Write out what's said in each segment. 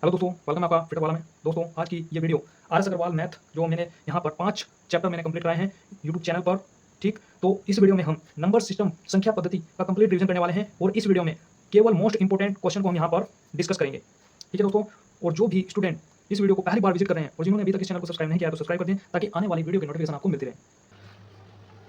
Hello दोस्तों, welcome आपका fitter वाला में। दोस्तों, आज की ये वीडियो आर.एस. अग्रवाल मैथ जो मैंने यहाँ पर 5 चैप्टर मैंने कंप्लीट कराए हैं यूट्यूब चैनल पर। ठीक, तो इस वीडियो में हम नंबर सिस्टम संख्या पद्धति का कंप्लीट रिवीजन करने वाले हैं और इस वीडियो में केवल मोस्ट इंपोर्टेंट क्वेश्चन को हम यहाँ पर डिस्कस करेंगे। ठीक है दोस्तों, और जो भी स्टूडेंट इस वीडियो को पहली बार विजिट कर रहे हैं और जिन्होंने अभी तक इस चैनल को सब्सक्राइब नहीं किया है तो सब्सक्राइब कर दें ताकि आने वाली वीडियो की नोटिफिकेशन आपको मिलती रहे।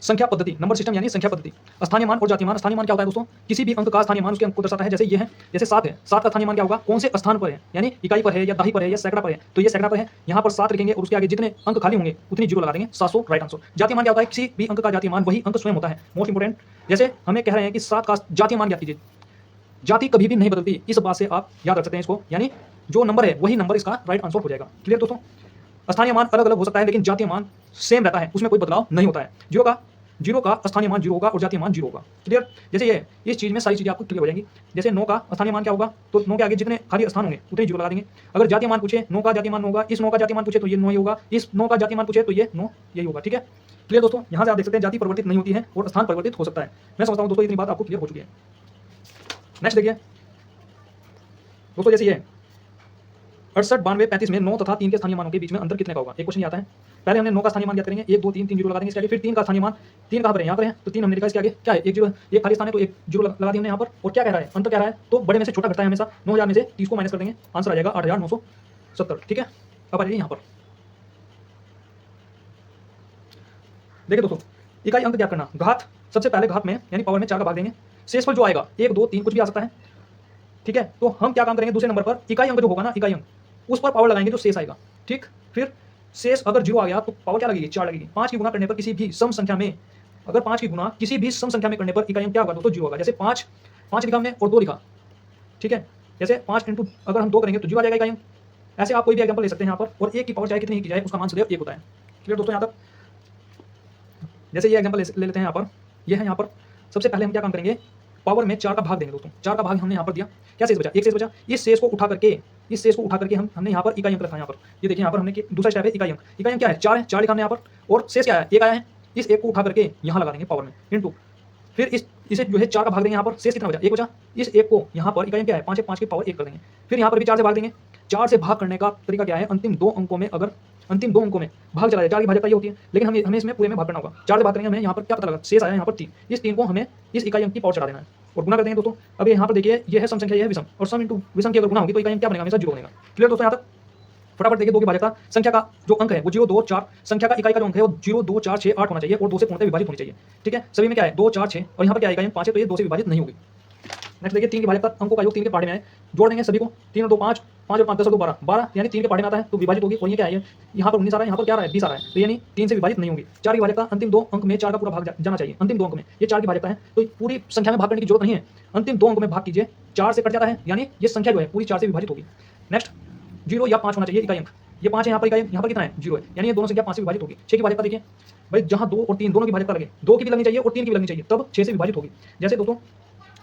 संख्या पद्धति, नंबर सिस्टम यानी संख्या पद्धति। स्थानीय मान और जातीय मान। स्थानीय मान क्या होता है दोस्तों? किसी भी अंक का स्थानीय मान उसके अंक को दर्शाता है। जैसे ये है, जैसे 7 है, 7 का स्थानीय मान क्या होगा? कौन से स्थान पर है, यानी इकाई पर है या दहाई पर है या सैकड़ा पर है। तो ये सैकड़ा पर है, यहाँ पर 7 लिखेंगे और उसके आगे जितने अंक खाली होंगे उतनी जीरो लगा देंगे, 700 राइट आंसर। जातीय मान क्या होता है? किसी भी अंक का जातीय मान वही अंक स्वयं होता है। मोस्ट इंपोर्टेंट, जैसे हमें कह रहे हैं कि 7 का जातीय मान ज्ञात कीजिए। जाति कभी भी नहीं बदलती, इस बात से आप याद रख सकते हैं इसको, यानी जो नंबर है वही नंबर इसका राइट आंसर हो जाएगा। क्लियर दोस्तों? स्थानीय मान अलग अलग हो सकता है लेकिन जातीय मान सेम रहता है, उसमें कोई बदलाव नहीं होता है। जीरो का स्थानीय मान जीरो होगा और जातीय मान जीरो होगा। क्लियर? जैसे ये इस चीज में सारी चीजें आपको क्लियर हो जाएंगी। जैसे 9 का स्थानीय मान क्या होगा? तो 9 के आगे जितने खाली स्थान होंगे उतने जीरो लगा देंगे। अगर जातीय मान पूछे, 9 का जातीय मान होगा, इस 9 का जातीय मान पूछे तो ये 9 ही होगा, इस 9 का जातीय मान पूछे तो ये 9 यही होगा। ठीक है? क्लियर दोस्तों? यहाँ से आप देख सकते हैं जाति परिवर्तित नहीं होती है और स्थान परिवर्तित हो सकता है। मैं समझता हूँ दोस्तों इतनी बात आपको क्लियर हो चुकी है। नेक्स्ट देखिए दोस्तों, जैसे ये 68, 92, 35 में 9 तथा 3 के स्थानीय मानों के बीच में अंतर कितने का होगा? एक क्वेश्चन आता है। पहले हमने 9 का स्थानीय मान ज्ञात करेंगे, 1 2 3 3 जीरो लगा देंगे इसके आगे। फिर 3 का स्थानीय मान, 3 कहाँ पर है? यहाँ पर है, तो 3 हमने लिखा इसके आगे क्या है? एक जीरो, एक खाली स्थान है तो एक जीरो लगा दिया हमने यहाँ पर। और क्या कह रहा है? अंतर क्या रहा है? तो बड़े में से छोटा घटता है हमेशा। 9000 में से 30 को माइनस कर देंगे, आंसर आ जाएगा 8970। ठीक है, अब आ जाइए यहाँ पर। देखिए दोस्तों, इकाई अंक ज्ञात करना। घात, सबसे पहले घात में यानी पावर में 4 का भाग देंगे। शेषफल जो आएगा 1 2 3 कुछ भी आ सकता है। ठीक है, तो हम क्या काम करेंगे? दूसरे नंबर पर इकाई अंक जो होगा ना, इकाई अंक, उस पर पावर लगाएंगे जो शेष आएगा। ठीक, फिर शेष अगर जीरो आ गया तो पावर क्या लगेगी? 4 लगेगी। 5 की गुणा करने पर किसी भी सम संख्या में, अगर 5 की गुणा किसी भी सम संख्या में करने पर इकाई अंक क्या होगा दोस्तों? जीरो होगा। जैसे 5 लिखा हमने और 2 लिखा। ठीक है, जैसे 5 इंटू अगर हम 2 करेंगे तो जीरो आ जाएगा इकाई अंक। ऐसे आप कोई भी एग्जाम्पल ले सकते हैं यहाँ पर, और 1 की पावर चाहे कितनी ही की जाए उसका मान सदैव 1 होता है। क्लियर दोस्तों? यहाँ तक। जैसे ये एग्जाम्पल ले लेते हैं यहाँ पर, ये है यहाँ पर। सबसे पहले हम क्या काम करेंगे? पावर में 4 का भाग देंगे दोस्तों। 4 का भाग हमने यहाँ पर दिया, क्या शेष बचा? एक शेष बचा। इस शेष को उठा करके हमने यहाँ पर इकाई अंक रखा। यहाँ पर ये देखिए, यहाँ पर हमने दूसरा स्टेप है इकाई अंक। इकाई अंक क्या है? 4 है, 4 लिखा हमने यहाँ पर, और शेष क्या है? 1 आया है। इस 1 को उठा करके यहाँ लगा देंगे पावर में, इंटू, फिर इसे जो है 4 का भाग देंगे। यहाँ पर शेष कितना बचा? 1 बचा। इस 1 को यहाँ पर, इकाई अंक क्या है? 5 है, 5 की पावर 1 कर देंगे। फिर यहाँ पर भी 4 से भाग देंगे। 4 से भाग करने का तरीका क्या है? अंतिम दो अंकों में भाग चला जाए, 4 की भाजकता ये होती है, लेकिन हमें इसमें पूरे में भाग करना होगा। 4 से भाग करेंगे, हमें यहाँ पर क्या पता लगा? शेष आया यहाँ पर 3। इस 3 को हमें इस इकाई अंक की पावर चढ़ा देना है और गुना कर देंगे दोस्तों। अब यहाँ पर देखिए, ये है सम संख्या, ये है विषम, और सम इंटू विषम की अगर गुना होगी तो इकाई अंक क्या बनेगा? हमेशा जीरो बनेगा। क्लियर दोस्तों? यहाँ तक फटाफट देखिए, 2 की भाजकता संख्या का जो अंक है वो 0 2 4, संख्या का इकाई का जो अंक है वो 0 2 4 6 8 होना चाहिए और 2 से पूर्णतः विभाजित होनी चाहिए। ठीक है, सभी में क्या है? 2 4 6, और यहाँ पर क्या है? इकाई अंक 5 है तो ये 2 से विभाजित नहीं होगी। नेक्स्ट देखिए, 3 की भाजकता, अंकों का योग 3 के पहाड़े में है, जोड़ देंगे सभी को। 3 और 2 5, 5 और 5 10 और 2 12, 12 यानी 3 के पहाड़े में आता है तो विभाजित होगी। और ये क्या है? यहाँ पर 19 आ रहा है, यहाँ पर क्या आ रहा है? 20 आ रहा है, तो यानी 3 से विभाजित नहीं होंगी। 4 की भाजकता, अंतिम 2 अंक में 4 का पूरा भाग जाना चाहिए। अंतिम 2 अंक में ये 4 की भाजकता है, तो पूरी संख्या में भाग करने की जरूरत नहीं है। अंतिम 2 अंक में भाग कीजिए, 4 से कट जाता है, यानी ये संख्या जो है पूरी 4 से विभाजित होगी। नेक्स्ट, 0 या 5 होना चाहिए इकाई अंक। ये 5 है, यहाँ पर इकाई, यहाँ पर कितना है? 0 है, यानी ये दोनों संख्या 5 से विभाजित होगी। 6 की भाजकता देखिए भाई, जहाँ 2 और 3 दोनों की भाजकता लगे, 2 की भी लगनी चाहिए और 3 की भी लगनी चाहिए, तब 6 से विभाजित होगी। जैसे दोस्तों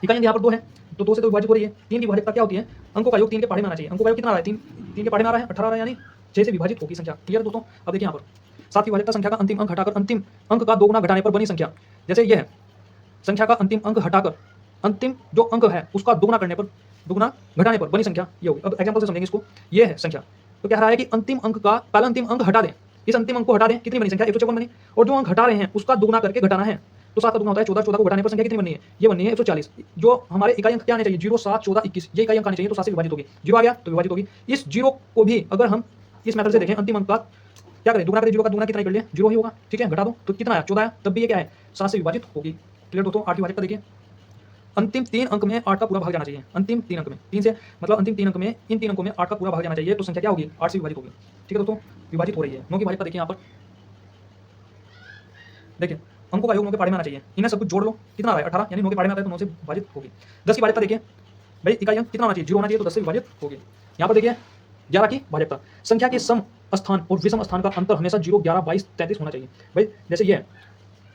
इकाई यहाँ पर 2 है तो 2 से तो विभाजित हो रही है। 3 की भाजकता क्या होती है? अंकों का योग 3 के पहाड़े में आना चाहिए। अंकों का योग कितना आ रहा है? 3 के पहाड़े में आ रहा है, 18 आ रहा है, यानी 6 से विभाजित होगी संख्या। क्लियर दोस्तों? अब देखिए यहाँ पर 7 की भाजकता, संख्या का अंतिम अंक हटाकर अंतिम अंक का दोगुना घटाने पर बनी संख्या। जैसे यह है, संख्या का अंतिम अंक हटाकर अंतिम जो अंक है उसका दोगुना घटाने पर बनी संख्या ये होगी। अब एग्जाम्पल से समझेंगे इसको। ये है संख्या, तो कह रहा है कि अंतिम अंक का पहला अंतिम अंक हटा दें, इस अंतिम अंक को हटा दें, कितनी बनी संख्या? 154 बनी। और जो अंक हटा रहे हैं उसका दुगुना करके घटाना है, तो 7 का दुगुना होता है 14, 14 को घटाने पर संख्या कितनी बननी है? ये बननी है 140। जो हमारे इकाई अंक क्या आने चाहिए? 0 7 14 21, ये इकाई अंक आने चाहिए, तो 7 से विभाजित होगी। 0 आ गया तो विभाजित होगी। इस 0 को भी अगर हम इस मेथड से देखें, अंतिम अंक का क्या करें? दुगुना करें, 0 का दुगुना कितना कर लिया? 0 ही होगा। ठीक है, घटा दो तो कितना आया? 14 आया, तब भी ये क्या है? 7 से विभाजित होगी। क्लियर दोस्तों? 8 की भाजकता देखिए, अंतिम 3 अंक में 8 का पूरा भाग जाना चाहिए। अंतिम 3 अंक में, 3 से मतलब अंतिम 3 अंक में, इन 3 अंकों में 8 का पूरा भाग जाना चाहिए, तो संख्या क्या होगी? 8 से विभाजित होगी। ठीक है दोस्तों, विभाजित हो रही है। 9 की भाजकता देखिए, यहाँ पर देखिए, अंकों का योग 9 के पहाड़े में आना चाहिए। इन्हें सब कुछ जोड़ लो, कितना आ रहा है? 18, यानी 9 के पहाड़े में आता है तो 9 से विभाजित होगी। 10 की भाजकता देखिए भाई, इकाई अंक कितना होना चाहिए? 0 होना चाहिए, तो 10 से विभाजित होगी। यहाँ पर देखिए 11 की भाजकता, संख्या के सम स्थान और विषम स्थान का अंतर हमेशा 0 11 22 33 होना चाहिए। भाई जैसे ये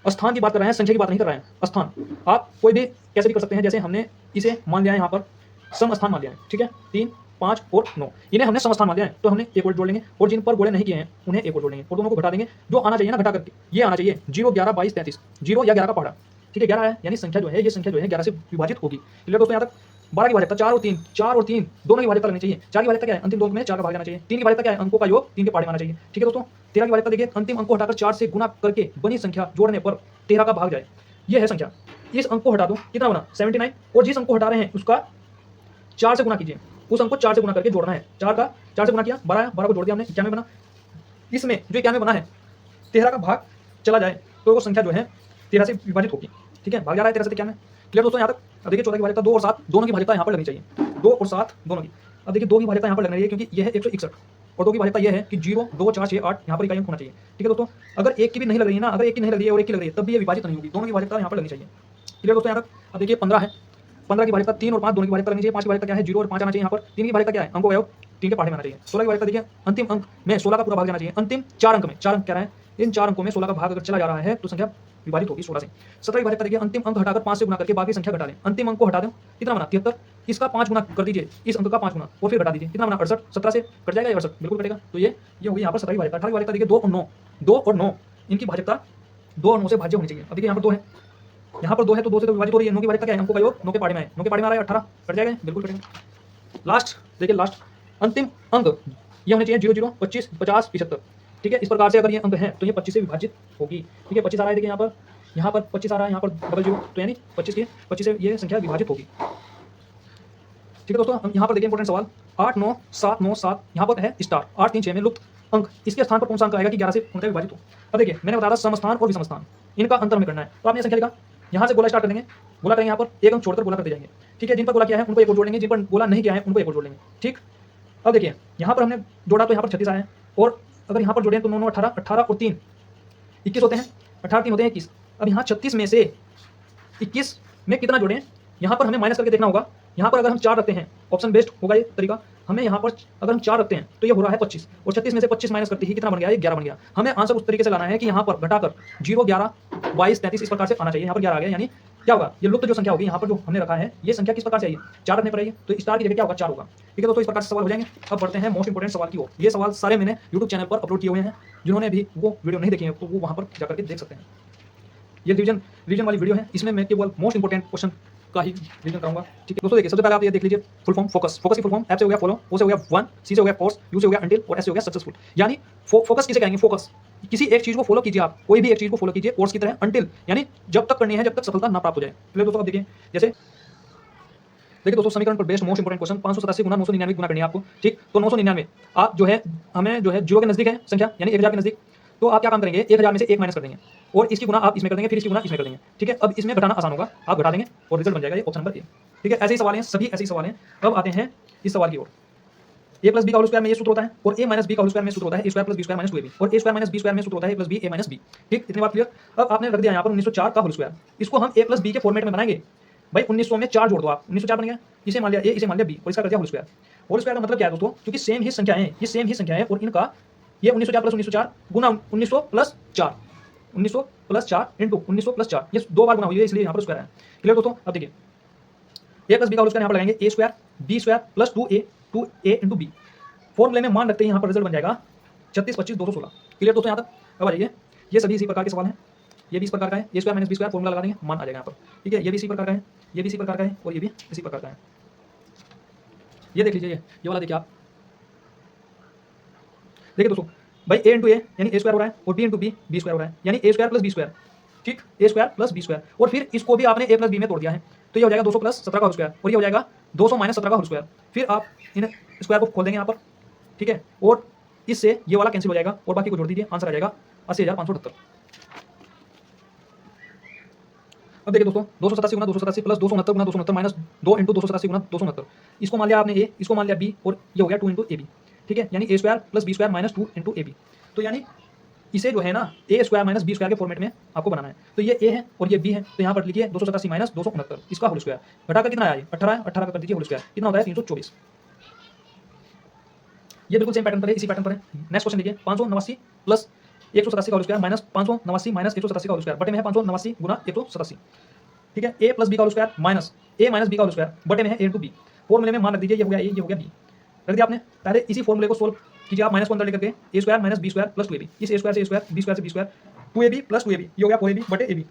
स्थान की बात कर रहे हैं, संख्या की बात नहीं कर रहे हैं। स्थान आप कोई भी कैसे भी कर सकते हैं। जैसे हमने इसे मान लिया है यहाँ पर सम स्थान मान लिया है। ठीक है, 3 5 और 9, इन्हें हमने सम स्थान मान लिया है, तो हमने एक और जोड़ लेंगे, और जिन पर गोले नहीं किए हैं उन्हें एक और जोड़ लेंगे, और दोनों को घटा देंगे। जो आना चाहिए ना घटा करके, ये आना चाहिए 0 11 22 33, 0 या 11 का पहाड़ा। ठीक है, 11 है, यानी संख्या जो है, ये संख्या जो है 11 से विभाजित होगी। क्लियर दोस्तों? यहाँ तक 12 की भाजकता 4 और 3 दोनों की भाजकता लगनी चाहिए। 4 की भाजकता क्या है, अंतिम दो अंक में 4 का भाग जाना चाहिए। 3 की भाजकता क्या है, अंकों का योग 3 के पहाड़े में आना चाहिए। ठीक है दोस्तों। 13 की भाजकता देखिए, अंतिम अंक को हटाकर 4 से गुना करके बनी संख्या जोड़ने पर 13 का भाग जाए, ये है संख्या। इस अंक को हटा दो, कितना बना 79, और जिस अंक को हटा रहे हैं उसका 4 से गुना कीजिए, उस अंक को 4 से गुना करके जोड़ना है। 4 से गुना किया 12 को जोड़ दिया हमने, 91 बना। इसमें जो 91 बना है 13 का भाग चला जाए तो वो संख्या जो है 13 से विभाजित होगी। ठीक है, भाग जा रहा है 13 से 91। क्लियर दोस्तों यहाँ तक। अब देखिए 14 की भाजकता 2 और 7 दोनों की भाजकता यहाँ पर लगनी चाहिए, 2 और 7 दोनों की। अब देखिए 2 की भाजकता यहाँ पर लगनी चाहिए क्योंकि यह है 161, और 2 की भाजकता यह है कि 0 2 4 6 8 यहाँ पर इकाई अंक होना चाहिए। ठीक है दोस्तों। अगर एक की भी नहीं लग रही है ना, अगर एक की नहीं लग रही है और एक की लग रही है तब भी ये विभाजित नहीं होगी, दोनों की भाजकता यहाँ पर लगनी चाहिए। क्लियर दोस्तों यहाँ तक। अब देखिए 15 है, 15 की भाजकता 3 और 5 दोनों की भाजकता लगनी चाहिए। 5 की भाजकता क्या है, 0 और 5 आना चाहिए यहाँ पर। 3 की भाजकता क्या है, अंकों का योग 3 के पहाड़े में आना चाहिए। 16 की भाजकता देखिए, अंतिम अंक में 16 का पूरा भाग जाना चाहिए। अंतिम 4 अंक में, 4 अंक कह रहा है, इन 4 अंकों में 16 का भाग अगर चला जा रहा है तो संख्या विभाजित होगी 16 से। 17 की भाजकता देखिए, अंतिम अंक हटाकर 5 से गुना करके बाकी संख्या घटा दें। अंतिम अंक को हटा दें, कितना बना 73, इसका 5 गुना कर दीजिए, इस अंक का 5 गुना और फिर घटा दीजिए, कितना बना 68। 17 से कट जाएगा 68, बिल्कुल कटेगा। तो ये होगी यहाँ पर 17 की भाजकता। 18 की भाजकता देखिए 2 और 9, 2 और 9 इनकी भाजकता 2 और 9 से भाज्य होनी चाहिए। अब देखिए यहाँ पर 2 है, यहाँ पर 2 है तो 2 से तो विभाजित हो रही है। 9 की भाजकता क्या है, अंकों का योग 9 के पहाड़े में है, 9 के पहाड़े में आ रहा है 18, कट जाएगा, बिल्कुल कटेगा। लास्ट देखिए, लास्ट अंतिम अंक ये होने चाहिए 0 0 25 50 75। ठीक है, इस प्रकार से अगर ये अंक है तो ये 25 से विभाजित होगी। ठीक है, 25 आ रहा है, देखिए यहाँ पर 25 आ रहा है, यहाँ पर डबल 0, तो यानी 25 से ये संख्या विभाजित होगी। ठीक है दोस्तों। हम यहाँ पर देखिए इंपॉर्टेंट सवाल 8 9 7 9 7, यहाँ पर है स्टार 8 3 6 में लुप्त अंक, इसके स्थान पर कौन सा अंक आएगा कि 11 से पूर्णतः विभाजित हो। अब देखिए मैंने बताया था समस्थान और विषम स्थान, इनका अंतर हमें करना है। तो आपने संख्या लिखा, यहाँ से गोला स्टार्ट कर देंगे, गोला करेंगे यहाँ पर एक अंक छोड़कर गोला करते जाएंगे। ठीक है, जिन पर गोला किया है उनको एक और जोड़ लेंगे, जिन पर गोला नहीं किया है उनको एक और जोड़ लेंगे। ठीक, अब देखिए यहाँ पर हमने जोड़ा तो यहाँ पर 36 आया है, और अगर यहाँ पर जोड़ें तो 9 9 18, 18 और 3 21 होते हैं, 18 3 होते हैं 21। अब यहाँ 36 में से 21 में कितना जोड़ें, यहाँ पर हमें माइनस करके देखना होगा। यहाँ पर अगर हम 4 रखते हैं, ऑप्शन बेस्ड होगा ये तरीका, हमें यहाँ पर अगर हम 4 रखते हैं तो ये हो रहा है 25, और 36 में से 25 माइनस करते ही कितना बन गया, ये 11 बन गया। हमें आंसर उस तरीके से लाना है कि यहाँ पर घटाकर 0 11 22 33 इस प्रकार से आना चाहिए। यहाँ पर 11 आ गया, यानी क्या होगा, ये लुप्त जो संख्या होगी यहाँ पर जो हमने रखा है, ये संख्या किस प्रकार से आई, 4 रखने पर आई है, तो स्टार की जगह क्या होगा, 4 होगा। ठीक है दोस्तों, इस प्रकार से सवाल हो जाएंगे। अब बढ़ते हैं मोस्ट इंपोर्टेंट सवाल की ओर। ये सवाल सारे मैंने यूट्यूब चैनल पर अपलोड किए हुए हैं, जिन्होंने भी वो वीडियो नहीं देखी है तो वो वहाँ पर जाकर के देख सकते हैं। ये रिवीजन वाली वीडियो है, इसमें मैं केवल मोस्ट इंपोर्टेंट क्वेश्चन का ही रिवीजन कराऊंगा। ठीक है दोस्तों, देखिए सबसे पहले आप ये देख लीजिए फुल फॉर्म फोकस। फोकस की फुल फॉर्म, एफ से हो गया फॉलो, ओ से हो गया वन, सी से हो गया फोर्स, यू से हो गया अंटिल, और एस से हो गया सक्सेसफुल। यानी फोकस किसे कहेंगे, फोकस किसी एक चीज को फॉलो कीजिए, आप कोई भी एक चीज को फॉलो कीजिए कोर्स की तरह, अंटिल यानी जब तक करनी है जब तक सफलता ना प्राप्त हो जाए। चलिए दोस्तों, अब देखिए जैसे देखिए दोस्तों, समीकरण पर बेस्ड मोस्ट इंपोर्टेंट क्वेश्चन 587 गुना 999 गुना करनी है आपको। ठीक, तो 999 आप जो है हमें जो है 0 के नजदीक है संख्या, यानी 1000 के नजदीक, तो आप क्या काम करेंगे, 1000 में से 1 माइनस कर देंगे और इसकी गुना आप इसमें कर देंगे, फिर इसकी गुना इसमें कर देंगे। ठीक है, अब इसमें घटाना आसान होगा, आप घटा देंगे और रिजल्ट बन जाएगा ये ऑप्शन नंबर ए। ठीक है, ऐसे ही सवाल हैं, सभी ऐसे ही सवाल हैं। अब आते हैं इस सवाल की ओर। ए प्लस बी का होल स्क्वायर में ये सूत्र होता है, और ए माइनस बी का होल स्क्वायर में सूत्र होता है A square plus B square minus 2ab, और A square minus B square में सूत्र होता है A plus B A minus B. ठीक, इतनी बात क्लियर। अब आपने रख दिया यहाँ पर 1904 का होल स्क्वायर, इसको हम ए प्लस बी के फॉर्मेट में बनाएंगे। भाई 1900 में 4 जोड़ दो आप, 1904 बन गया, इसे मान लिया ए, इसे मान लिया बी, और इसका कर दिया होल स्क्वायर। होल स्क्वायर का मतलब क्या है दोस्तों, क्योंकि सेम ही संख्याएं हैं, ये सेम ही संख्याएं हैं, और इनका ये 1904 प्लस 1904 गुना 1900 प्लस 4, 1900 प्लस 4 इंटू 1900 प्लस 4, ये 2 बार गुना हुई है, इसलिए यहाँ पर स्क्वायर है। क्लियर दोस्तों। अब देखिए ए प्लस बी का होल स्क्वायर यहाँ पर लगाएंगे, A square B square plus 2a into B. फॉर्मूले में मान रखते हैं, यहाँ पर रिजल्ट बन जाएगा 36 25 216। क्लियर दोस्तों यहाँ तक। अब आ जाइए, ये सभी इसी प्रकार के सवाल हैं, ये भी इस प्रकार का है, A square minus B square formula लगा देंगे, मान आ जाएगा यहाँ पर। ठीक है, ये भी इसी प्रकार का है, ये भी इसी प्रकार का है, और ये भी इसी प्रकार का है। ये देख लीजिए, ये वाला देखिए आप, देखिए दोस्तों, भाई ए इंटू ए यानी ए स्क्वायर हो रहा है, और B into B B square हो रहा है, यानी A square plus B square. ठीक, A square plus B square, और फिर इसको भी आपने ए प्लस बी में तोड़ दिया है, तो ये हो जाएगा 200 प्लस 17 का होल स्क्वायर, और ये हो जाएगा 200 माइनस 17 का होल स्क्वायर। फिर आप इन स्क्वायर को खोल देंगे यहाँ पर, ठीक है, और इससे ये वाला कैंसिल हो जाएगा और बाकी को जोड़ दीजिए, आंसर आ जाएगा 80,578। अब देखिए दोस्तों, 287 गुना 287 प्लस 269 गुना 269 माइनस 2 इंटू 287 गुना 269, इसको मान लिया आपने ए, इसको मान लिया बी, और ये हो गया 2 इंटू ए बी। ठीक है, यानी A square plus B square minus 2 into A B. तो यानी इसे जो है ना A square minus B square के फॉर्मेट में आपको बनाना है। तो ये ए है और ये बी है, तो यहाँ पर लिखिए 287 माइनस 269, इसका होल स्क्वायर घटाकर कितना आया, 18 है, 18 का कर दीजिए होल स्क्वायर, कितना होता है 324। ये बिल्कुल सेम पैटर्न पर है, इसी पैटर्न पर है। नेक्स्ट क्वेश्चन देखिए, 589 प्लस 187 का होल स्क्वायर माइनस 589 माइनस 187 का होल स्क्वायर, बटे में है 589 गुना 187। ठीक है, ए प्लस बी का होल स्क्वायर माइनस ए माइनस बी का होल स्क्वायर, बटे में है ए इंटू बी। फॉर्मूले में मान रख दीजिए, ये हो गया ए, ये हो गया बी, रख दिया आपने। पहले इसी फॉर्मूले को सोल्व कीजिए आप, माइनस को अंदर लेकर के A square minus B square plus 2ab, इस ए स्क्वायर से ए स्क्वायर बी स्क्वायर से B square 2ab plus 2ab, ये हो गया 4ab बटे ab।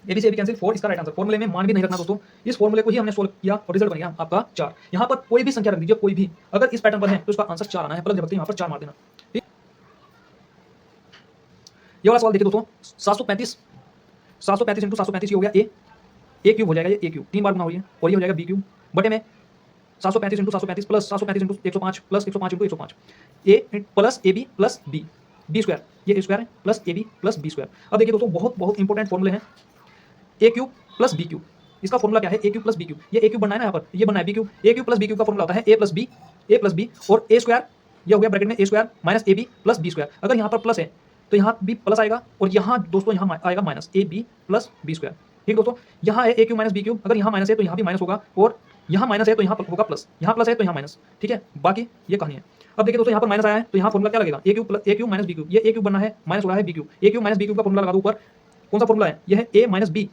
ए बी से ए बी कैंसिल 4 इसका राइट आंसर। फॉर्मूले में मान भी नहीं रखना दोस्तों, इस फॉर्मूले को ही हमने सोल्व किया और रिजल्ट बन गया आपका 4। यहाँ पर कोई भी संख्या रख दीजिए, कोई भी, अगर इस पैटर्न पर है तो उसका आंसर 4 आना है, प्लस जबरदस्ती यहाँ पर 4 मार देना। ठीक, ये वाला सवाल देखिए दोस्तों, 735 इंटू 735 ये हो गया ए क्यूब हो जाएगा, ये ए क्यूब 3 बार गुना हुई है, और ये हो जाएगा बी क्यूब बटे में 735 into 735 plus 735 into 105 plus 105 into 105 A plus A B plus B B square, ये ए स्क्वायर है plus A B plus B square. अब देखिए दोस्तों बहुत बहुत इंपॉर्टेंट फॉर्मूले हैं, A cube plus B cube, इसका फॉर्मूला क्या है, A cube plus B cube, ये ए क्यूब बनना है ना यहाँ पर, ये बनना है बी क्यूब, ए क्यूब प्लस बी क्यूब का फॉर्मूला होता है ए प्लस बी और ए स्क्वायर, ये हो गया ब्रैकेट में A square minus A B plus B square. अगर यहाँ पर प्लस है तो यहाँ भी प्लस आएगा, और यहाँ दोस्तों यहाँ आएगा minus, A B plus B square. ठीक दोस्तों, यहाँ है A cube minus B cube, अगर यहाँ माइनस है तो यहाँ भी माइनस होगा, और यहाँ माइनस है तो यहाँ होगा प्लस, यहाँ प्लस है तो यहाँ माइनस। ठीक है, बाकी ये कहानी है। अब देखिए दोस्तों यहाँ पर माइनस आया है तो यहाँ फॉर्मूला क्या लगेगा, ए क्यूब माइनस बी क्यूब, ये ए क्यूब बनना है माइनस हो रहा है बी क्यूब, ए क्यूब माइनस बी क्यूब का फॉर्मूला लगा दो ऊपर, कौन सा फॉर्मूला है, ये है ए माइनस बी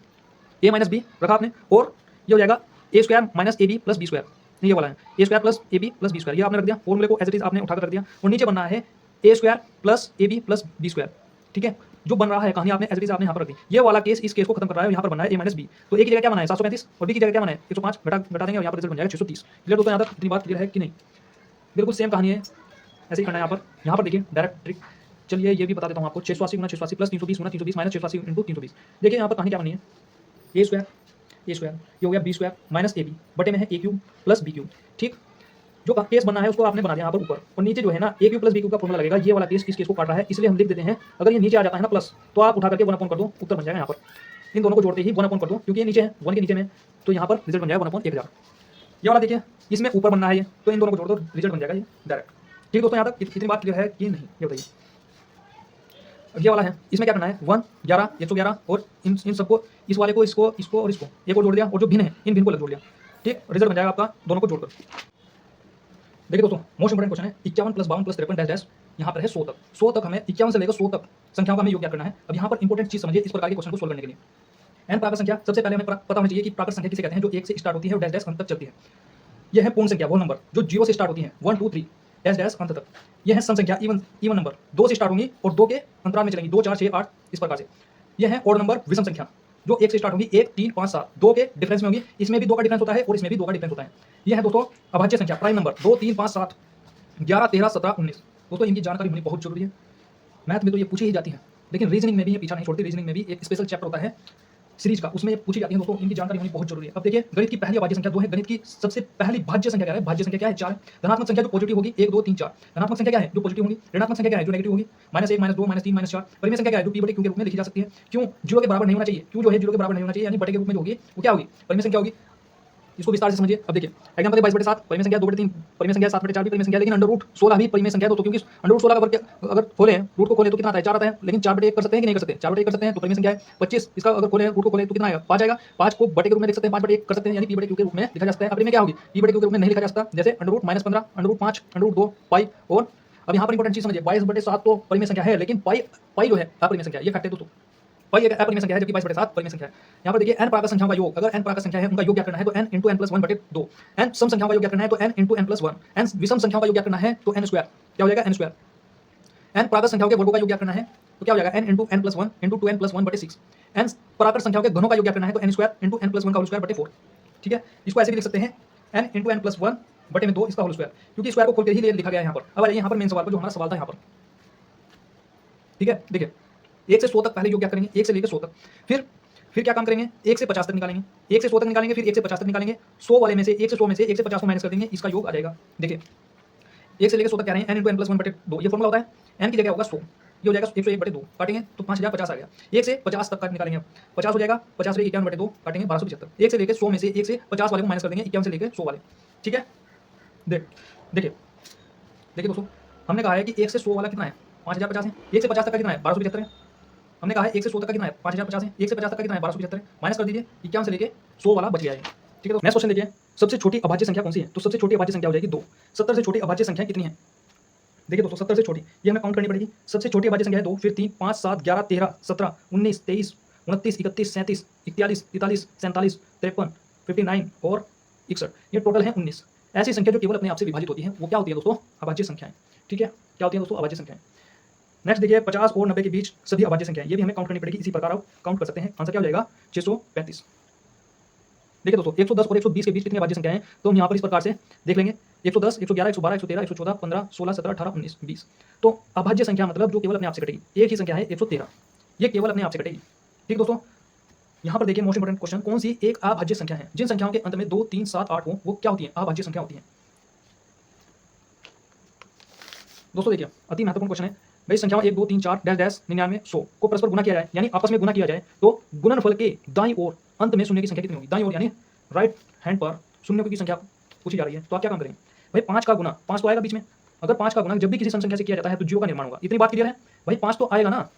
रखा आपने, और ये हो जाएगा A square minus A B plus B square, ये वाला है A square plus A B plus B square, ये आपने रख दिया, फॉर्मूले को एज इट इज आपने उठाकर रख दिया, और नीचे बनना है A square plus A B plus B square. ठीक है, जो बन रहा है कहानी आपने एज इट इज आपने यहाँ पर रख दी, ये वाला केस इस केस को खत्म कर रहा है, यहाँ पर बनना है ए माइनस बी, तो ए की जगह क्या बना है 735 और बी की जगह क्या बना है 105, घटा देंगे और यहाँ पर रिजल्ट बन जाएगा 630। क्लियर दोस्तों, यहाँ तक इतनी बात क्लियर है कि नहीं, बिल्कुल सेम कहानी है, ऐसे ही करना है यहाँ पर देखिए डायरेक्ट ट्रिक। चलिए ये भी बता देता हूँ आपको, 680 गुना 680 प्लस 320 गुना 320 माइनस 680 इंटू 320। देखिए यहाँ पर कहानी क्या बनी है, ए स्क्वायर ये हो गया B square minus A B बटे में है A cube plus B cube. ठीक, जो केस बनना है उसको आपने बना दिया यहाँ पर ऊपर, और नीचे जो है ना ए क्यूब प्लस बी क्यूब का फॉर्मूला लगेगा, ये वाला केस इस केस को काट रहा है, इसलिए हम लिख देते हैं, अगर ये नीचे आ जाता है ना प्लस तो आप उठा करके 1 अपॉन कर दो, उत्तर बन जाएगा यहाँ पर। इन दोनों को जोड़ते ही 1 अपॉन कर दो, क्योंकि ये नीचे है 1 के नीचे में, तो यहाँ पर रिजल्ट बन जाएगा 1 अपॉन 1000। ये वाला देखिए इसमें ऊपर बनना है ये, तो इन दोनों को जोड़ दो, रिजल्ट बन जाएगा ये डायरेक्ट। ठीक दोस्तों, यहाँ तक इतनी बात क्लियर है कि नहीं, ये बताइए। अब ये वाला है, इसमें क्या करना है 1 11 111, और इन सबको, इस वाले को, इसको और इसको एक और जोड़ दिया, और जो भिन्न है इन भिन्न को अलग जोड़ दिया। ठीक, रिजल्ट बन जाएगा आपका दोनों को जोड़कर। देखिए दोस्तों मोस्ट इंपोर्टेंट क्वेश्चन है, 51 प्लस 52 प्लस 53 डैश डैश, यहाँ पर है 100 तक हमें 51 से लेकर 100 तक संख्याओं का हमें योग क्या करना है। अब यहाँ पर इंपॉर्टेंट चीज समझिए इस प्रकार के क्वेश्चन को सोल्व करने के लिए। एन प्राकृत संख्या, सबसे पहले हमें पता होना चाहिए कि प्राकृत संख्या किसे कहते हैं, जो 1 से स्टार्ट होती है और डैश डैश अंत तक चलती है। यह है पूर्ण संख्या, वो नंबर जो 0 से स्टार्ट होती है, 1 2 3 डैश डैश अंत तक। यह है सम संख्या, इवन नंबर, 2 से स्टार्ट होंगी और 2 के अंतराल में चलेंगी, 2 4 6 8 इस प्रकार से। यह है ऑड नंबर, विषम संख्या, जो 1 से स्टार्ट होगी, 1 3 5 7, 2 के डिफरेंस में होगी, इसमें भी 2 का डिफरेंस होता है और इसमें भी 2 का डिफरेंस होता है। यह है दोस्तों अभाज्य संख्या, प्राइम नंबर, 2 3 5 7 11 13 17 19। दोस्तों इनकी जानकारी होनी बहुत जरूरी है, मैथ में तो ये पूछी ही जाती है, लेकिन रीजनिंग में भी ये पीछा नहीं छोड़ती। रीजनिंग में भी एक स्पेशल चैप्टर होता है सीरीज का, उसमें ये पूछी जाती है दोस्तों, इनकी जानकारी होनी बहुत जरूरी है। अब देखिए गणित की पहली अभाज्य संख्या 2 है, गणित की सबसे पहली भाज्य संख्या क्या है, भाज्य संख्या क्या है 4 है। धनात्मक संख्या जो पॉजिटिव होगी 1 2 3 4, धनात्मक संख्या क्या है जो पॉजिटिव होगी, ऋणात्मक संख्या क्या है जो नेगेटिव होगी, -1 -2 -3 -4। परिमेय संख्या क्या है जो p/q के रूप में लिखी जा सकती है। क्यों 0 के बराबर नहीं होना चाहिए, क्यों जो है 0 के बराबर नहीं होना चाहिए, यानी बटे के रूप में जो होगी वो क्या होगी, परिमेय संख्या होगी। इसको विस्तार से समझिए। अब देखिए एग्जांपल 22/7 परिमेय संख्या, 2/3 परिमेय संख्या, 7/4 भी परिमेय संख्या, लेकिन √16 भी परिमेय संख्या है दोस्तों, क्योंकि √16 का वर्ग अगर खोलें, रूट को खोलें तो कितना आता है 4 आता है, लेकिन 4/1 कर सकते हैं कि नहीं कर सकते, 4/1 कर सकते हैं तो परिमेय संख्या है। 25 इसका अगर खोलें, रूट को खोलें तो कितना आएगा 5 आएगा, 5 को बटे के रूप में लिख सकते हैं, 5/1 कर सकते हैं, यानी p/q के रूप में लिखा जा सकता है। अब परिमेय क्या होगी, p/q के रूप में नहीं लिखा जा सकता, जैसे √-15 √5 √2 पाई। और अब यहाँ पर इंपॉर्टेंट चीज समझिए, 22/7 तो परिमेय संख्या है, लेकिन पाई जो है अपरिमेय संख्या, ये फैक्ट है दोस्तों। पाई एक अपरिमेय संख्या है, जबकि 22/7 परिमेय संख्या है। यहाँ पर देखिए n प्राकृत संख्याओं का योग, अगर n प्राकृत संख्या है उनका योग क्या करना है तो n × n + 1/2। n सम संख्याओं का योग क्या करना है तो n × n + 1। n विषम संख्याओं का योग क्या करना है तो n स्क्वायर, क्या हो जाएगा n स्क्वायर। n प्राकृत संख्याओं के वर्गों का योग क्या करना है तो क्या हो जाएगा n × n + 1 × 2n + 1/6। n प्राकृत संख्याओं के घनों का योग क्या करना है तो n स्क्वायर × n + 1 का होल स्क्वायर बटे 4। ठीक है, इसको ऐसे भी लिख सकते हैं n × n + 1 बटे में 2 इसका होल स्क्वायर, क्योंकि स्क्वायर को खोल के ही लिखा गया है यहाँ पर। अब आइए यहाँ पर मेन सवाल पर, जो हमारा सवाल था यहाँ पर। ठीक है, देखिए 1 से 100 तक पहले योग क्या करेंगे, 1 से लेकर 100 तक, फिर क्या काम करेंगे 1 से 50 तक निकालेंगे, 1 से 100 तक निकालेंगे, फिर 1 से 50 तक निकालेंगे, 100 वाले में से 1 से 100 में से 1 से 50 को माइनस कर देंगे, इसका योग आ जाएगा। देखिए 1 से लेकर 100 तक कह रहे हैं n × n + 1/2, ये फॉर्मूला होता है। n की जगह होगा 100, ये हो जाएगा 101/2, काटेंगे तो 5050 आ गया। 1 से 50 तक का निकालेंगे, 50 हो जाएगा, 50 से 51/2 काटेंगे 1275। 1 से लेकर 100 में से 1 से 50 वाले को माइनस कर देंगे, 51 से लेकर 100 वाले। ठीक है, देखिए दोस्तों हमने कहा है कि 1 से 100 वाला कितना है 5050 है, 1 से 50 तक का कितना है 1275 है। हमने कहा है 1 से 100 तक का कितना है 5050 है, 1 से 50 तक का कितना है 1275 है, माइनस कर दीजिए, 51 से लेके 100 वाला बच गया है। ठीक है, तो नेक्स्ट क्वेश्चन देखिए, सबसे छोटी अभाज्य संख्या कौन सी है, तो सबसे छोटी अभाज्य संख्या हो जाएगी 2। 70 से छोटी अभाज्य संख्या कितनी है, देखिए दोस्तों 70 से छोटी, ये हमें काउंट करनी पड़ेगी। सबसे छोटी अभाज्य संख्या है 2, फिर 3 5 7 11 13 17 19 23 29 31 37 41 43 47 53 59 और 61, ये टोटल है 19। ऐसी संख्या जो केवल अपने आप से विभाजित होती है वो क्या होती है दोस्तों, अभाज्य संख्याएं। ठीक है, क्या होती है दोस्तों, अभाज्य संख्याएं। नेक्स्ट देखिए 50 और 90 के बीच सभी अभाज्य संख्याएं, ये भी हमें काउंट करनी पड़ेगी, इसी प्रकार आप काउंट कर सकते हैं। आंसर क्या हो जाएगा 635। देखिए दोस्तों 110 और 120 के बीच कितनी अभाज्य संख्याएं हैं, तो हम यहाँ पर इस प्रकार से देख लेंगे 110, 111, 112, 113, 114, 15, 16, 17, 18, 19, 20। तो अभाज्य संख्या मतलब जो केवल अपने आप से कटेगी, एक ही संख्या है 113, ये केवल अपने आप से कटेगी। ठीक दोस्तों, यहाँ पर देखिए मोस्ट इंपोर्टेंट क्वेश्चन, कौन सी एक अभाज्य संख्या है जिन संख्याओं के अंत में 2, 3, 7, 8 हो, वो क्या होती है, अभाज्य संख्या होती है। दोस्तों देखिए अति महत्वपूर्ण क्वेश्चन है भाई, संख्याओं 1, 2, 3, 4 डैश डैश 99, 100 को परस्पर गुना किया जाए, यानी आपस में गुना किया जाए, तो गुणनफल के दाईं ओर अंत में शून्य की संख्या कितनी होगी, दाईं ओर यानी राइट हैंड पर शून्य की संख्या पूछी जा रही है। तो आप क्या काम करेंगे भाई, 5 का गुना, 5 तो आएगा बीच में, अगर 5 का गुना जब भी किसी सम संख्या से किया जाता है तो जीरो का निर्माण होगा। इतनी बात क्लियर है भाई, 5 तो आएगा ना,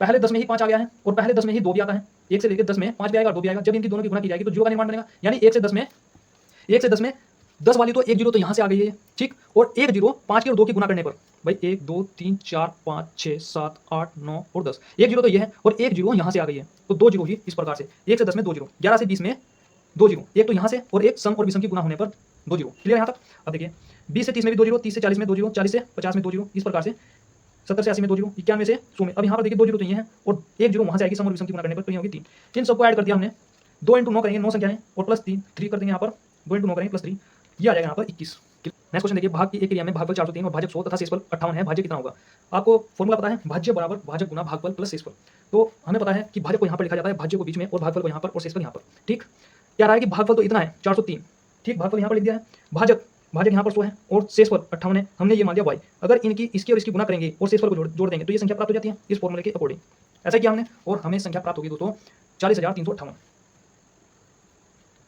पहले 10 में ही 5 आ गया है और पहले 10 में ही 2 भी आता है, 1 से लेकर 10 में 5 भी आएगा और 2 भी आएगा, जब इनकी दोनों की गुना की जाएगी तो जीरो का निर्माण बनेगा, यानी 1 से 10 में 10 वाली तो एक जीरो तो यहाँ से आ गई है, ठीक, और एक जीरो 5 के और 2 की गुना करने पर भाई 1, 2, 3, 4, 5, 6, 7, 8, 9 और 10, एक जीरो तो ये है और एक जीरो यहाँ से आ गई है, तो 2 जीरो ही इस प्रकार से, 1 से 10 में 2 जीरो, 11 से 20 में 2 जीरो, एक तो यहाँ से और एक सम और विषम की गुना होने पर 2 जीरो। क्लियर यहाँ तक। अब देखिए 20 से 30 में भी 2 जीरो, 30 से 40 में 2 जीरो, 40 से 50 में 2 जीरो, इस प्रकार से 70 से 80 में 2 जीरो, 91 से 100 में। अब यहाँ पर देखिए 2 जीरो तो ये है और एक जीरो वहाँ से आएगी, सम और विषम की गुना करने पर तो ये होगी 3। इन सबको ऐड कर दिया हमने, 2 × 9 करेंगे, 9 संख्या है और प्लस 3 कर देंगे यहाँ पर, 2 × 9 करेंगे प्लस 3, ये आ जाएगा यहाँ पर 21। नेक्स्ट क्वेश्चन देखिए, भाग की एक क्रिया में भागफल 403 और भाजक 100 तथा शेषफल 58 है, भाज्य कितना होगा। आपको फॉर्मूला पता है, भाज्य बराबर भाजक गुना भागफल प्लस शेषफल। तो हमें पता है कि भाजक को यहाँ पर लिखा जाता है, भाज्य को बीच में और भागफल को यहाँ पर और शेषफल यहाँ पर। ठीक, क्या रहा है कि भागफल तो इतना है 403, ठीक, भागफल यहाँ पर लिख दिया है, भाजक यहाँ पर 100 है और शेषफल 58 है, हमने ये मान लिया y। अगर इनकी इसकी और इसकी गुना करेंगे और शेषफल को जोड़ देंगे तो ये संख्या प्राप्त हो जाती है इस फॉर्मूले के अकॉर्डिंग। ऐसा किया हमने और हमें संख्या प्राप्त होगी दोस्तों 40,358।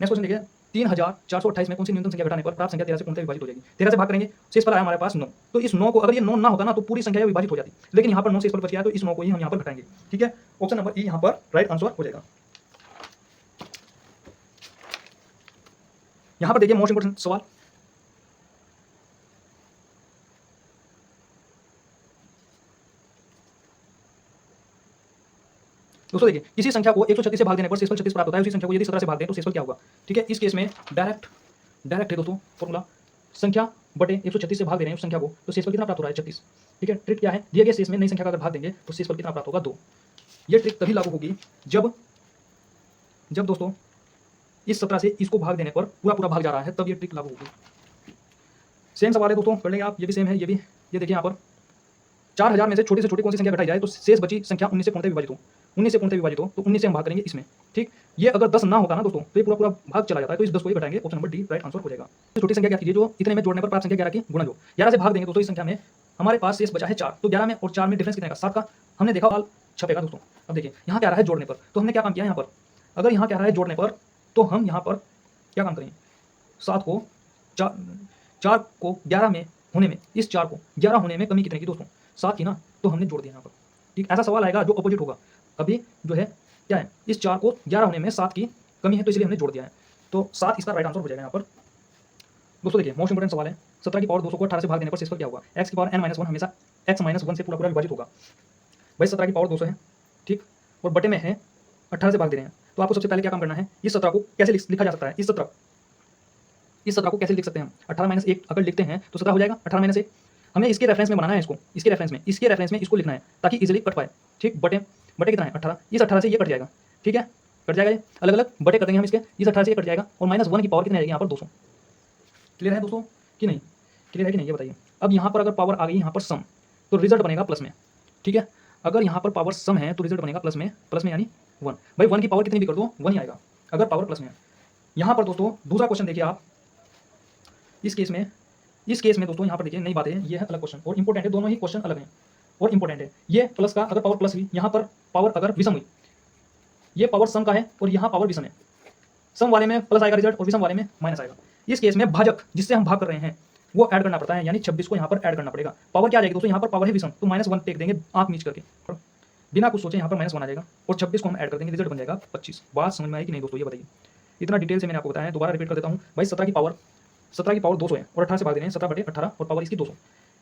नेक्स्ट क्वेश्चन देखिए, 3,428 में कौन सी न्यूनतम संख्या घटाने पर प्राप्त संख्या 13 से पूर्णतः विभाजित हो जाएगी। 13 से भाग करेंगे, शेषफल आया हमारे पास 9, तो इस 9 को अगर ये 9 ना होता ना तो पूरी संख्या विभाजित हो जाती, लेकिन यहाँ पर 9 शेषफल बच गया तो इस 9 को ही हम यहाँ पर घटाएंगे। ठीक है, ऑप्शन नंबर ई यहाँ पर राइट आंसर हो जाएगा। यहाँ पर देखिए मोस्ट इंपोर्टेंट सवाल, दोस्तों देखिए किसी संख्या को 136 से भाग देने पर शेषफल 36 प्राप्त होता है, उसी संख्या को यदि 17 से भाग दें तो शेषफल क्या होगा। ठीक है, इस केस में डायरेक्ट है दोस्तों फॉर्मूला, संख्या बटे 136 से भाग दे रहे हैं उस संख्या को, तो शेषफल कितना प्राप्त हो रहा है 36। ठीक है, ट्रिक क्या है, दिए गए शेष में नई संख्या का अगर भाग देंगे तो शेषफल कितना प्राप्त होगा 2। ये ट्रिक तभी लागू होगी जब दोस्तों इस 17 से इसको भाग देने पर पूरा भाग जा रहा है, तब ये ट्रिक लागू होगी। सेम सवाल है दोस्तों, कर लेंगे आप, ये भी सेम है, ये भी। ये देखिए यहाँ पर 4000 में से छोटी कौन सी संख्या घटाई जाए तो शेष बची संख्या 19 से पूर्णतः विभाजित हो, 19 से पूर्णतः विभाजित हो तो 19 से हम भाग करेंगे इसमें। ठीक, ये अगर 10 ना होता ना दोस्तों तो ये पूरा भाग चला जाता है, तो इस 10 को ही घटाएंगे, option number D right answer हो जाएगा। तो छोटी संख्या क्या कीजिए, जो इतने में जोड़ने पर प्राप्त संख्या 11 की गुणा जो 11 से भाग देंगे दोस्तों, इस संख्या में हमारे पास शेष बचा है 4, तो 11 में और 4 में डिफरेंस कितने का, 7 का। हमने देखा वाल छपेगा दोस्तों। अब देखिए यहाँ क्या रहा है जोड़ने पर, तो हमने क्या काम किया यहाँ पर, अगर यहाँ क्या रहा है जोड़ने पर तो हम यहाँ पर क्या काम करेंगे, 7 को 4 को 11 में होने में, इस 4 को 11 होने में कमी कितने की दोस्तों, 7 की ना, तो हमने जोड़ दिया यहाँ पर। ठीक, ऐसा सवाल आएगा जो अपोजिट होगा, अभी जो है क्या है, इस 4 को 11 होने में 7 की कमी है तो इसलिए हमने जोड़ दिया है, तो 7 इसका राइट आंसर हो जाएगा यहाँ पर। दोस्तों देखिए मोस्ट इंपोर्टेंट सवाल है, 17 की पावर 200 को 18 से भाग देने पर शेषफल क्या होगा। x की पावर n-1 हमेशा x-1 से पूरा विभाजित होगा। भाई 17 की पावर 200 है, ठीक, और बटे में है 18 से भाग दे रहे हैं, तो आपको सबसे पहले क्या काम करना है, इस 17 को कैसे लिखा जा सकता है, इस 17 को कैसे लिख सकते हैं हम, 18 - 1 अगर लिखते हैं तो 17 हो जाएगा। 18 - 1 हमें इसके रेफरेंस में बनाना है, इसको इसके रेफरेंस में इसको लिखना है ताकि इजीली कट पाए। ठीक, बटे कितना है 18, इस 18 से ये कट जाएगा। ठीक है, कट जाएगा, ये अलग अलग बटे कर देंगे हम इसके, इस 18 से ये कट जाएगा और -1 की पावर कितनी आएगी यहाँ पर 200। क्लियर है दोस्तों कि नहीं, क्लियर है कि नहीं ये बताइए। अब यहाँ पर अगर पावर आ गई यहाँ पर सम, तो रिजल्ट बनेगा प्लस में। ठीक है, अगर यहाँ पर पावर सम है तो रिजल्ट बनेगा प्लस में यानी 1। भाई 1 की पावर कितनी भी कर दो 1 ही आएगा अगर पावर प्लस में है। यहाँ पर दोस्तों दूसरा क्वेश्चन देखिए आप, इस केस में दोस्तों यहाँ पर देखिए नई बात है, ये है अलग क्वेश्चन और इंपॉर्टेंट है, दोनों ही क्वेश्चन अलग हैं और इंपॉर्टेंट है। ये प्लस का अगर पावर प्लस हुई, यहाँ पर पावर अगर विषम हुई, ये पावर सम का है और यहाँ पावर विषम है, सम वाले में प्लस आएगा रिजल्ट और विषम वाले में माइनस आएगा। इस केस में भाजक जिससे हम भाग कर रहे हैं वो ऐड करना पड़ता है, यानी 26 को यहाँ पर ऐड करना पड़ेगा। पावर क्या आ जाएगी दोस्तों, यहाँ पर पावर है विषम तो -1 टेक देंगे आंख मीच करके, बिना कुछ सोचे यहाँ पर -1 आ जाएगा और 26 को हम ऐड कर देंगे, रिजल्ट बन जाएगा 25। बात समझ में आई कि नहीं दोस्तों ये बताइए। इतना डिटेल से मैंने आपको बताया है, दोबारा रिपीट कर देता हूँ भाई। 17 की पावर 200 है और 18 से भाग दे रहे हैं, 17/18 और पावर इसकी 200।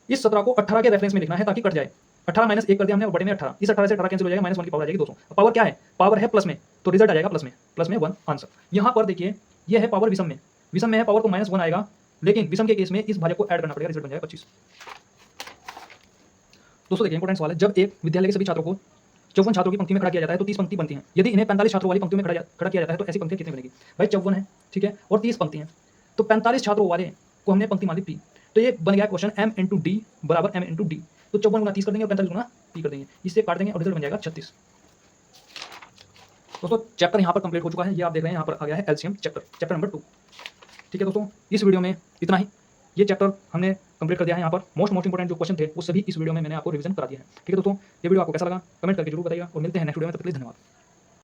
इस 17 को 18 के रेफरेंस में लिखना है ताकि कट जाए। 18 - 1 कर दिया हमने और बटे में 18, इस 18 से 18 कैंसिल हो जाएगा, -1 की पावर आ जाएगी 200। पावर क्या है, पावर है प्लस में तो रिजल्ट आ जाएगा प्लस में 1 आंसर। यहाँ पर देखिए ये है पावर विषम में है पावर तो -1 आएगा, लेकिन विषम के केस में इस भाजक को ऐड करना पड़ेगा, रिजल्ट बन जाएगा 25। दोस्तों देखिए इंपॉर्टेंट सवाल है, जब एक विद्यालय के सभी छात्रों को 54 छात्रों की पंक्ति में खड़ा किया जाता है तो 30 पंक्ति बनती हैं। यदि इन्हें 45 छात्रों वाली पंक्तियों में खड़ा किया जाता है तो ऐसी पंक्तियां कितनी बनेगी? भाई 54 है, ठीक है, और 30 पंक्ति हैं, तो 45 छात्रों वाले को हमने पंक्ति मान ली पी, तो ये बन गया क्वेश्चन m इंटू डी बराबर m इंटू डी। तो 54 गुना 30 कर देंगे और 45 गुना पी कर देंगे, इससे काट देंगे और रिजल्ट बन जाएगा 36। दोस्तों चैप्टर यहाँ पर कंप्लीट हो चुका है, ये आप देख रहे हैं यहाँ पर आ गया है एलसीएम चैप्टर नंबर 2। ठीक है दोस्तों, इस वीडियो में इतना ही। ये चैप्टर हमने कंप्लीट कर दिया है। यहाँ पर मोस्ट इंपॉर्टेंट जो क्वेश्चन थे वो सभी इस वीडियो में मैंने आपको रिवीजन करा दिया है। ठीक है दोस्तों, ये वीडियो आपको कैसा लगा कमेंट करके जरूर बताइएगा और मिलते हैं नेक्स्ट वीडियो में, तब तक के लिए धन्यवाद।